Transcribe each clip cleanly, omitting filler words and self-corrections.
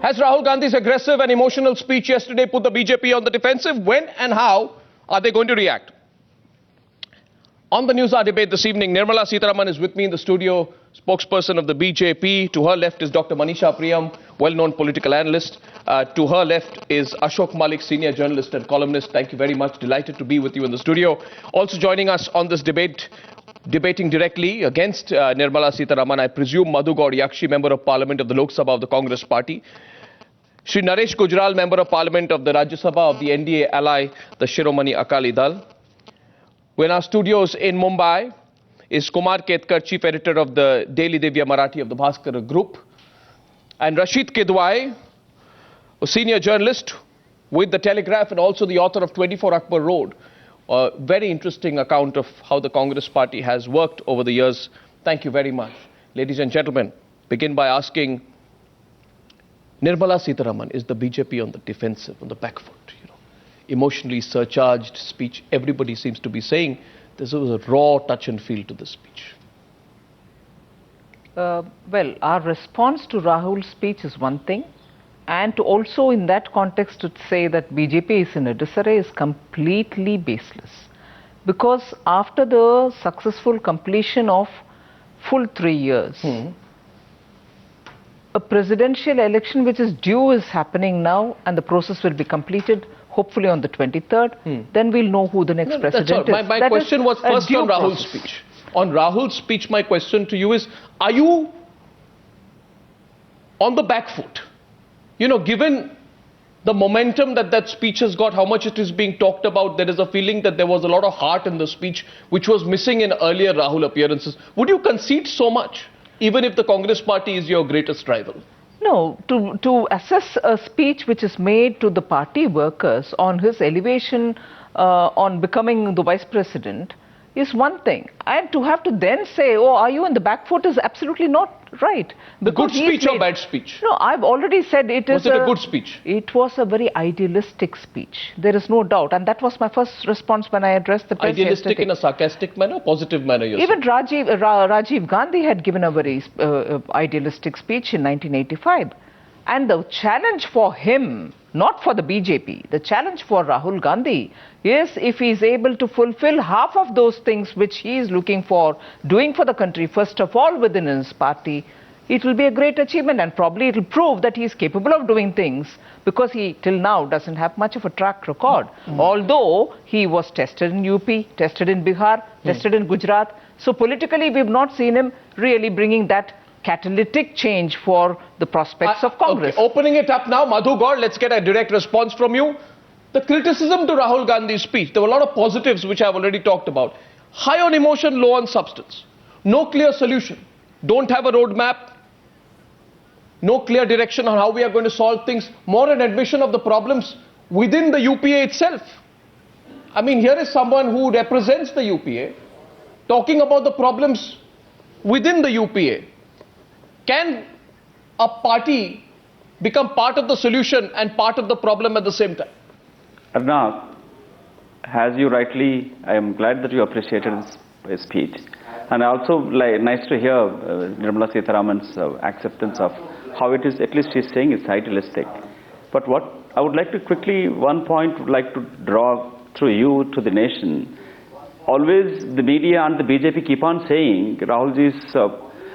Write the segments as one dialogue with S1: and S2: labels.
S1: Has Rahul Gandhi's aggressive and emotional speech yesterday put the BJP on the defensive? When and how are they going to react? On the Newshour Debate this evening, Nirmala Sitharaman is with me in the studio, spokesperson of the BJP. To her left is Dr. Manisha Priyam, well-known political analyst. To her left is Ashok Malik, senior journalist and columnist. Thank you very much. Delighted to be with you in the studio. Also joining us on this debate, debating directly against Nirmala Sitharaman, I presume Madhu Gaur Yakshi, member of Parliament of the Lok Sabha of the Congress Party. Shri Naresh Gujral, member of Parliament of the Rajya Sabha of the NDA ally, the Shiromani Akali Dal. We're in our studios in Mumbai is Kumar Ketkar, chief editor of the Daily Divya Marathi of the Bhaskara Group, and Rashid Kidwai, a senior journalist with the Telegraph and also the author of 24 Akbar Road. A very interesting account of how the Congress party has worked over the years. Thank you very much. Ladies and gentlemen, begin by asking, Nirmala Sitharaman, is the BJP on the defensive, on the back foot? Emotionally surcharged speech. Everybody seems to be saying this was a raw touch and feel to the speech.
S2: Well, our response to Rahul's speech is one thing, and to also in that context to say that BJP is in a disarray is completely baseless. Because after the successful completion of full 3 years, a presidential election which is due is happening now, and the process will be completed hopefully on the 23rd, then we'll know who the next president is.
S1: My question was first on Rahul's speech. On Rahul's speech, my question to you is, are you on the back foot? You know, given the momentum that that speech has got, how much it is being talked about, there is a feeling that there was a lot of heart in the speech, which was missing in earlier Rahul appearances. Would you concede so much, even if the Congress party is your greatest rival?
S2: No, to assess a speech which is made to the party workers on his elevation on becoming the vice president is one thing. And to have to then say, oh, are you in the back foot is absolutely not right.
S1: The good speech or bad speech?
S2: No, I've already said it is.
S1: Was it a good speech?
S2: It was a very idealistic speech. There is no doubt. And that was my first response when I addressed the press
S1: Idealistic
S2: yesterday.
S1: In a sarcastic manner, positive manner?
S2: Even Rajiv Gandhi had given a very idealistic speech in 1985. And the challenge for him, not for the BJP, the challenge for Rahul Gandhi is if he is able to fulfill half of those things which he is looking for, doing for the country, first of all within his party, it will be a great achievement, and probably it will prove that he is capable of doing things, because he till now doesn't have much of a track record. Although he was tested in UP, tested in Bihar, tested in Gujarat. So politically we have not seen him really bringing that catalytic change for the prospects of Congress.
S1: Okay. Opening it up now, Madhu Gaur, let's get a direct response from you. The criticism to Rahul Gandhi's speech, there were a lot of positives which I've already talked about. High on emotion, low on substance. No clear solution. Don't have a roadmap. No clear direction on how we are going to solve things. More an admission of the problems within the UPA itself. I mean, here is someone who represents the UPA talking about the problems within the UPA. Can a party become part of the solution and part of the problem at the same time?
S3: Arnav, as you rightly, I am glad that you appreciated his speech. And also nice to hear Nirmala Sitharaman's acceptance of how it is, at least he's saying it's idealistic. But what I would like to quickly, one point would like to draw through you to the nation. Always the media and the BJP keep on saying Rahulji's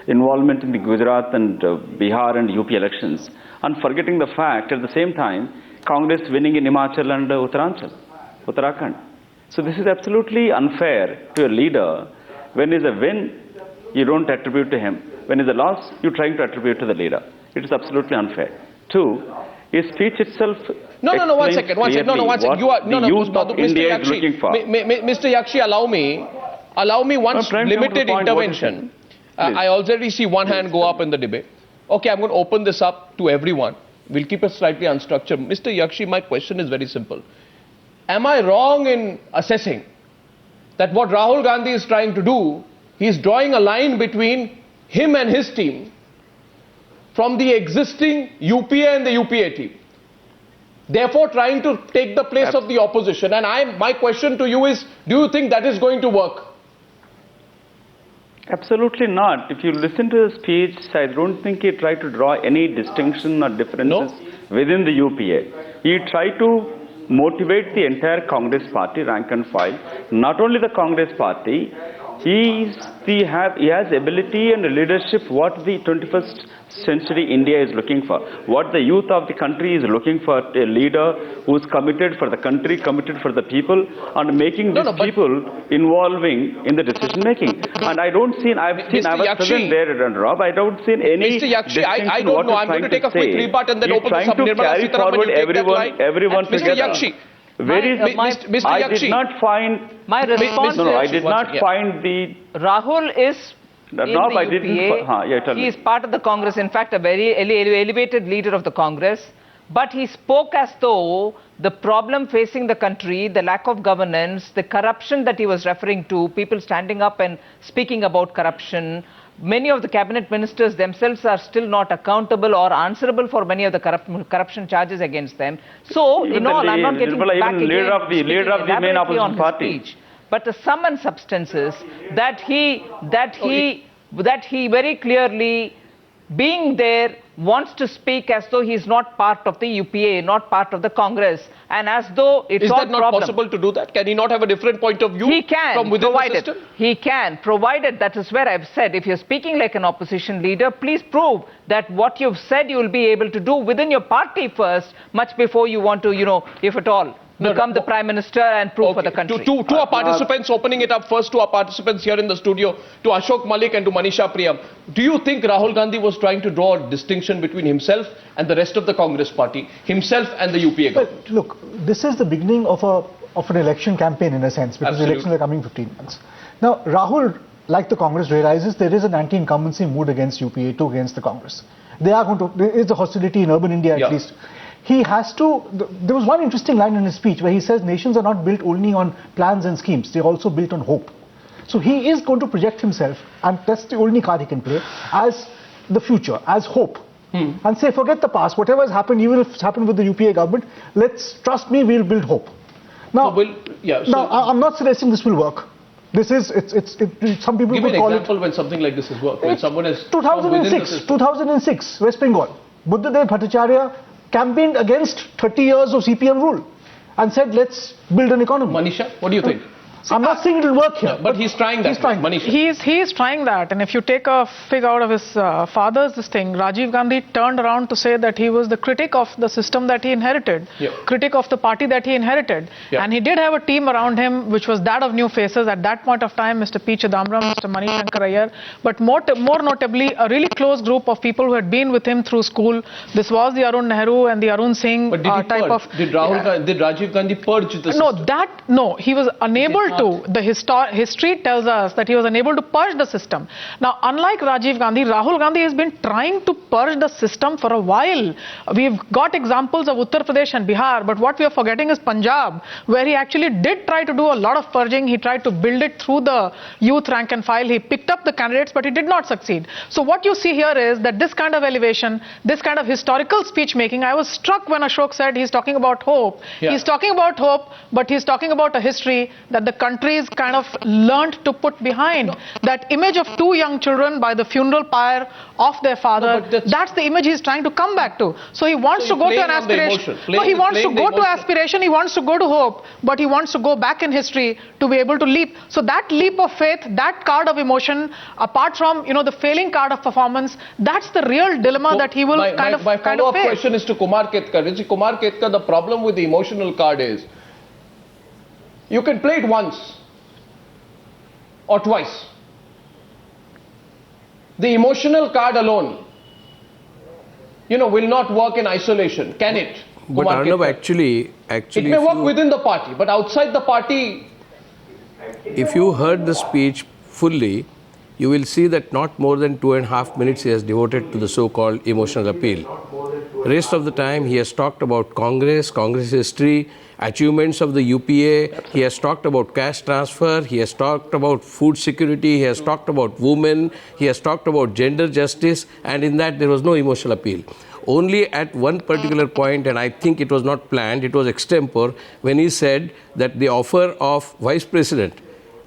S3: involvement in the Gujarat and Bihar and UP elections, and forgetting the fact at the same time Congress winning in Himachal and Uttarakhand. So this is absolutely unfair to a leader. When is a win, you don't attribute to him. When is a loss, you're trying to attribute to the leader. It is absolutely unfair. Two, his speech itself.
S1: No, one second. You are Mr. Yakshi, allow me one limited intervention. I already see one hand go up in the debate. Okay, I'm going to open this up to everyone. We'll keep it slightly unstructured. Mr. Yakshi, my question is very simple. Am I wrong in assessing that what Rahul Gandhi is trying to do, he's drawing a line between him and his team from the existing UPA and the UPA team, therefore trying to take the place of the opposition? And my question to you is, do you think that is going to work?
S3: Absolutely not. If you listen to his speech, I don't think he tried to draw any distinction or differences within the UPA. He tried to motivate the entire Congress party, rank and file. Not only the Congress party, he has ability and leadership what the 21st century India is looking for. What the youth of the country is looking for, a leader who is committed for the country, committed for the people, and making these people involving in the decision making. And I don't see, I was present there, and Rob, I don't see any
S1: Mr. Yakshi, I don't know. I'm going to take a quick rebut and then open this up. Nirmala Sitharaman, you take that line.
S3: Everyone
S1: Mr.
S3: together.
S1: Yakshi.
S3: Mr. I did not find.
S2: My response
S3: No, I did not find the.
S2: Rahul is in the UPA. He is part of the Congress. In fact, a very elevated leader of the Congress. But he spoke as though the problem facing the country, the lack of governance, the corruption that he was referring to, people standing up and speaking about corruption. Many of the cabinet ministers themselves are still not accountable or answerable for many of the corruption charges against them. So, in all, I'm not getting back again
S3: leader of the main opposition party.
S2: Speech, but the sum and substances that he very clearly, being there, wants to speak as though he is not part of the UPA, not part of the Congress, and as though it's all problem.
S1: Is that not possible to do that? Can he not have a different point of view from within the system?
S2: He can, provided, that is where I've said, if you're speaking like an opposition leader, please prove that what you've said you will be able to do within your party first, much before you want to, if at all, become the Prime Minister and prove for the country.
S1: To our participants, opening it up first to our participants here in the studio, to Ashok Malik and to Manisha Priyam. Do you think Rahul Gandhi was trying to draw a distinction between himself and the rest of the Congress party, himself and the UPA government?
S4: But look, this is the beginning of an election campaign in a sense, because the elections are coming 15 months. Now, Rahul, like the Congress, realizes there is an anti-incumbency mood against UPA, too, against the Congress. There is the hostility in urban India at least. He has to, there was one interesting line in his speech where he says nations are not built only on plans and schemes, they're also built on hope. So he is going to project himself, and that's the only card he can play, as the future, as hope. And say, forget the past, whatever has happened, even if it's happened with the UPA government, trust me, we'll build hope. Now, I'm not suggesting this will work. This is, some people
S1: give
S4: would
S1: an
S4: call
S1: example
S4: it,
S1: when something like this has worked, when someone has
S4: 2006, West Bengal, Buddhadev Bhattacharya campaigned against 30 years of CPM rule and said, let's build an economy.
S1: Manisha, what do you think?
S4: I'm not saying it will work here.
S1: But he's trying that.
S5: He is trying that. And if you take a fig out of his father's thing, Rajiv Gandhi turned around to say that he was the critic of the system that he inherited, critic of the party that he inherited. And he did have a team around him, which was that of new faces at that point of time, Mr. P. Chidambaram, Mr. Mani Shankar Iyer, but more notably, a really close group of people who had been with him through school. This was the Arun Nehru and the Arun Singh type of...
S1: Did Rajiv Gandhi purge the system?
S5: No, he was unable to. The history tells us that he was unable to purge the system. Now, unlike Rajiv Gandhi, Rahul Gandhi has been trying to purge the system for a while. We've got examples of Uttar Pradesh and Bihar, but what we are forgetting is Punjab, where he actually did try to do a lot of purging. He tried to build it through the youth rank and file. He picked up the candidates, but he did not succeed. So what you see here is that this kind of elevation, this kind of historical speech making, I was struck when Ashok said he's talking about hope. He's talking about hope, but he's talking about a history that the country's kind of learned to put behind. That image of two young children by the funeral pyre of their father, that's the image he's trying to come back to. So he wants to go to an aspiration. No, he wants to go to aspiration, he wants to go to hope, but he wants to go back in history to be able to leap. So that leap of faith, that card of emotion, apart from, the failing card of performance, that's the real dilemma that he will
S1: My follow-up question is to Kumar Ketkar. Kumar Ketkar, the problem with the emotional card is, you can play it once or twice. The emotional card alone, will not work in isolation, can it?
S6: But Arnav, actually,
S1: it may work within the party, but outside the party.
S6: If you heard the speech fully, you will see that not more than 2.5 minutes he has devoted to the so-called emotional appeal. Rest of the time he has talked about Congress history, achievements of the UPA, he has talked about cash transfer, he has talked about food security, he has talked about women, he has talked about gender justice, and in that there was no emotional appeal. Only at one particular point, and I think it was not planned, it was extempore, when he said that the offer of Vice President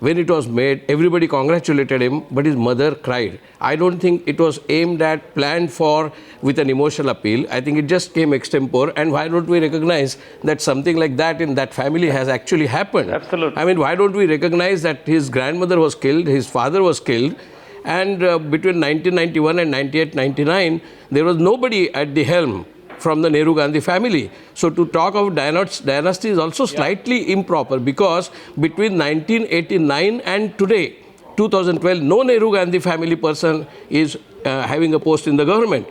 S6: when it was made, everybody congratulated him, but his mother cried. I don't think it was aimed at, planned for, with an emotional appeal. I think it just came extempore. And why don't we recognize that something like that in that family has actually happened?
S3: Absolutely.
S6: I mean, why don't we recognize that his grandmother was killed, his father was killed, and between 1991 and 98-99, there was nobody at the helm from the Nehru-Gandhi family. So to talk of dynasty is also slightly improper, because between 1989 and today, 2012, no Nehru-Gandhi family person is having a post in the government.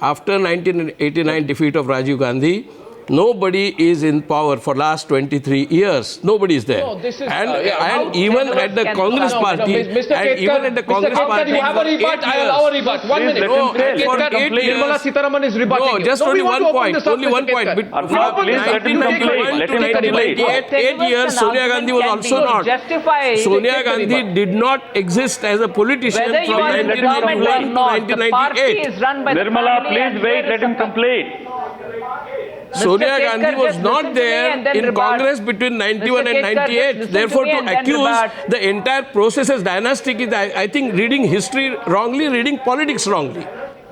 S6: After 1989 defeat of Rajiv Gandhi, nobody is in power for last 23 years. Nobody is there.
S1: No, this is,
S6: and even at the Congress party,
S1: Mr.
S6: and even at the Congress party,
S1: you have a rebut. I allow a rebut. 1 minute.
S6: No, for 8 years.
S1: Nirmala Sitharaman is rebutting.
S6: No, just only one point. Only one point. From
S3: please let him complete. Let him complete.
S6: 8 years, Sonia Gandhi was also not.
S2: Justify
S6: Sonia Gandhi did not exist as a politician
S2: whether you
S6: from
S2: are in the government
S6: 1991
S2: or
S6: to
S2: not. The party
S6: 1998.
S2: is run by the
S3: Nirmala,
S2: family, and
S3: please wait,
S2: there is
S3: let him
S2: a-
S3: complete.
S6: Sonia
S2: Mr.
S6: Gandhi
S2: Ketkar,
S6: was
S2: just
S6: not
S2: listen to me
S6: there
S2: and then
S6: in
S2: rebut.
S6: Congress between 91 and
S2: Mr. Ketkar, just
S6: 98.
S2: listen
S6: Therefore,
S2: to me
S6: to
S2: and then
S6: accuse
S2: rebut.
S6: the entire process as dynastic is, I think, reading history wrongly, reading politics wrongly.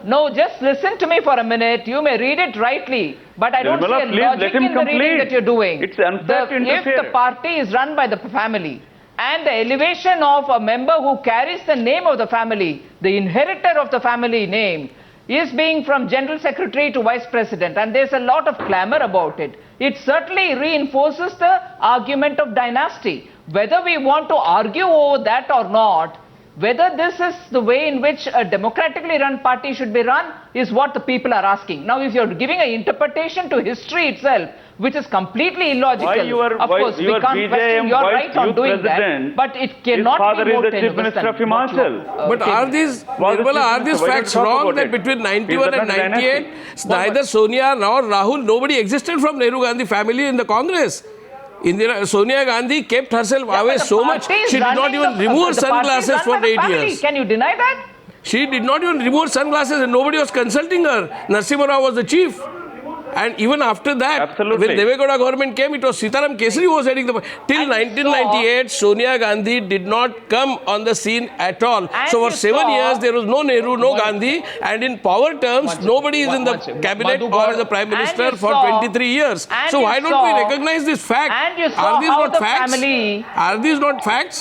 S2: No, just listen to me for a minute. You may read it rightly, but I don't
S3: Nirmala,
S2: see a
S3: please
S2: logic
S3: let him
S2: in the reading
S3: complete.
S2: that you're doing.
S3: It's unfair to
S2: If
S3: interfere.
S2: the party is run by the family, and the elevation of a member who carries the name of the family, the inheritor of the family name, is being from General Secretary to Vice President, and there's a lot of clamor about it. It certainly reinforces the argument of dynasty. Whether we want to argue over that or not, whether this is the way in which a democratically run party should be run is what the people are asking. Now, if you're giving an interpretation to history itself, which is completely illogical, of course, we can't question your right on doing that, but it cannot
S3: his father
S2: be more
S3: is the Chief Minister of Himachal.
S6: But are these, Nirmala, are these facts wrong that between 91 and 98, neither Sonia nor Rahul, nobody existed from Nehru Gandhi family in the Congress? Sonia Gandhi kept herself away so much, she did not even remove her sunglasses for 8 years.
S2: Can you deny that?
S6: She did not even remove her sunglasses and nobody was consulting her. Narasimha Rao was the chief. And even after that,
S3: Absolutely.
S6: when Devegowda government came, it was Sitaram Kesari who was heading the... Till 1998, Sonia Gandhi did not come on the scene at all.
S2: And
S6: So for
S2: you
S6: 7
S2: saw-
S6: years, there was no Nehru, no Gandhi. And in power terms, nobody is in the cabinet or the prime minister
S2: And you
S6: for
S2: saw-
S6: 23 years.
S2: and
S6: So
S2: you
S6: why don't
S2: saw-
S6: we recognize this fact?
S2: and you saw
S6: Are these
S2: how
S6: not
S2: the
S6: facts?
S2: family-
S6: Are these not facts?